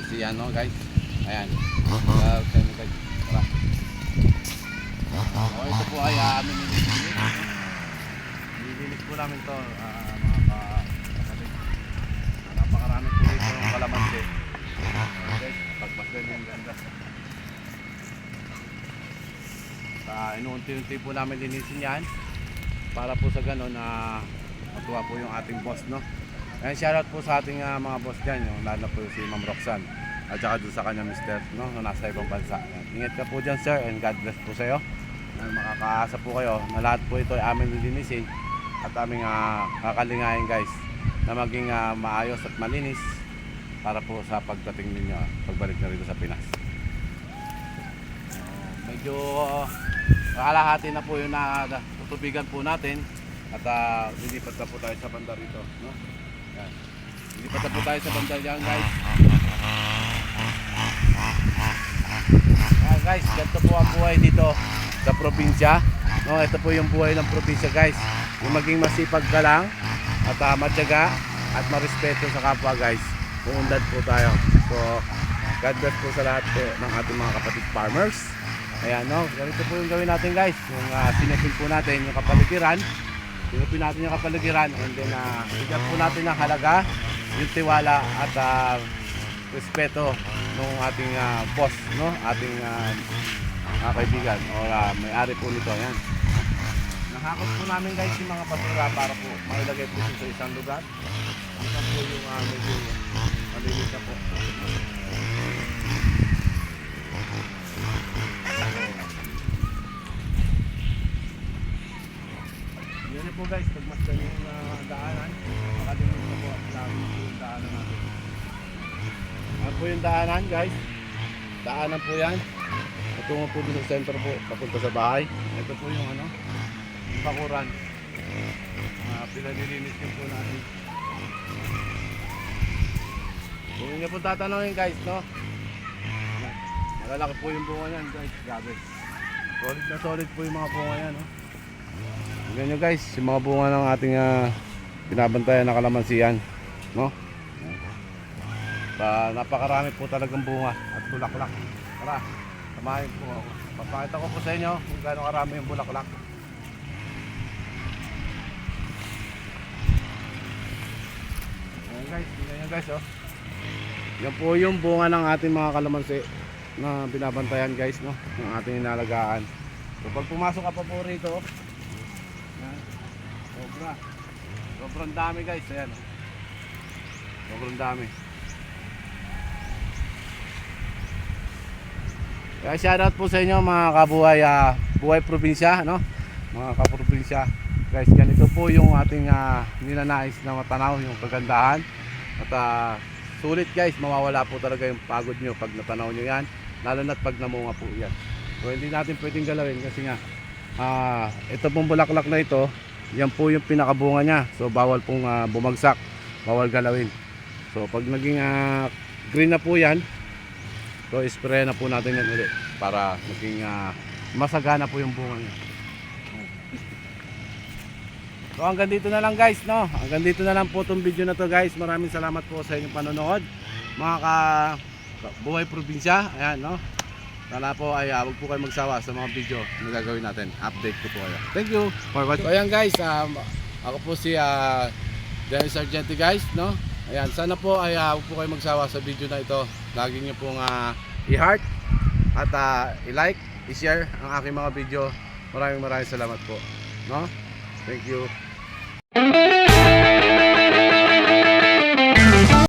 kalamansian, no guys. Ayan. Tara. So, ito po ay amin nililinis. Nililinis po namin to, mga kapatid. Napakarami po dito ng kalamansi. Okay, pagpasdan yung ganda. Inuunti-unti po namin linisin yan para po sa ganun matuwa po yung ating boss, no. And shoutout po sa ating mga boss dyan, yung lalo po si Ma'am Roxanne at saka doon sa kanya mister, no, na nasa ibang bansa. Ingat ka po dyan sir, and God bless po sa iyo. Makakaasa po kayo na lahat po ito ay aming lilinisin at aming kakalingayin guys na maging maayos at malinis para po sa pagdating ninyo, pagbalik na rito sa Pinas. Medyo kalahati na po yung tutubigan po natin at lilipat na po tayo sa banda rito, no? Yan. Lilipat na po tayo sa banda dyan guys. Guys, ganito po ang buhay dito sa probinsya, no? Ito po yung buhay ng probinsya guys, yung maging masipag ka lang at matyaga at marespeto sa kapwa guys. Puunlad po tayo. So God bless po sa lahat po ng ating mga kapatid farmers. Ayan, no, ganito po yung gawin natin guys, yung sinipin po natin yung kapaligiran, sinipin natin yung kapaligiran, and then bigyan po natin ng halaga, yung tiwala at respeto ng ating boss, no, ating kaibigan o may-ari po nito. Ayan, nahakot po namin guys yung mga basura para po mailagay po sa isang lugar. Ito po yung medyo malinis na po. Yan po guys, pagmasdan yung daanan, makalimutan na po lagi yung daanan natin. Ano po yung daanan guys? Daanan po yan. Patungo po dun sa center po, papunta sa bahay. Ito po yung yung bakuran. Pinalilinis yun po natin. Kung nyo po tatanungin guys, no? Malalaki po yung bunga yan guys, grabe. Solid na solid po yung mga bunga yan, no? Tingnan nyo guys, yung mga bunga ng ating binabantayan na kalamansian, no? Napakarami po talagang bunga at bulaklak. Tara, samahin po ako. Papakita ko po sa inyo kung gaano karami yung bulaklak. Ayan guys, tingnan nyo guys, oh. Yan po yung bunga ng ating mga kalamansi na binabantayan guys, no? Yung ating inalagaan. So pag pumasok ka pa po rito, yan, sobrang dami guys. Ayan, sobrang dami. Kaya shoutout po sa inyo mga kabuhay, buhay probinsya, no? Mga kaprobinsya guys, ganito po yung ating ninanais na matanaw, yung kagandahan. At sulit guys, mawawala po talaga yung pagod nyo pag natanaw nyo yan, lalo na't pag namunga po yan. So hindi natin pwedeng galawin kasi nga ito pong bulaklak na ito, yan po yung pinakabunga nya. So bawal pong bumagsak, bawal galawin. So pag naging green na po yan, so spray na po natin yan ulit para maging masagana po yung bunga nya. So hanggang dito na lang guys, no? Hanggang dito na lang po itong video na to guys. Maraming salamat po sa inyong panonood mga buhay probinsya. Ayan, no? Sana po ay huwag po kayo magsawa sa mga video na gagawin natin. Update ko po kayo. Thank you for watching. So ayan guys, ako po si Dennis Argenti guys, no? Ayan, sana po ay huwag po kayo magsawa sa video na ito. Lagi nyo pong i-heart at i-like, i-share ang aking mga video. Maraming salamat po, no? Thank you.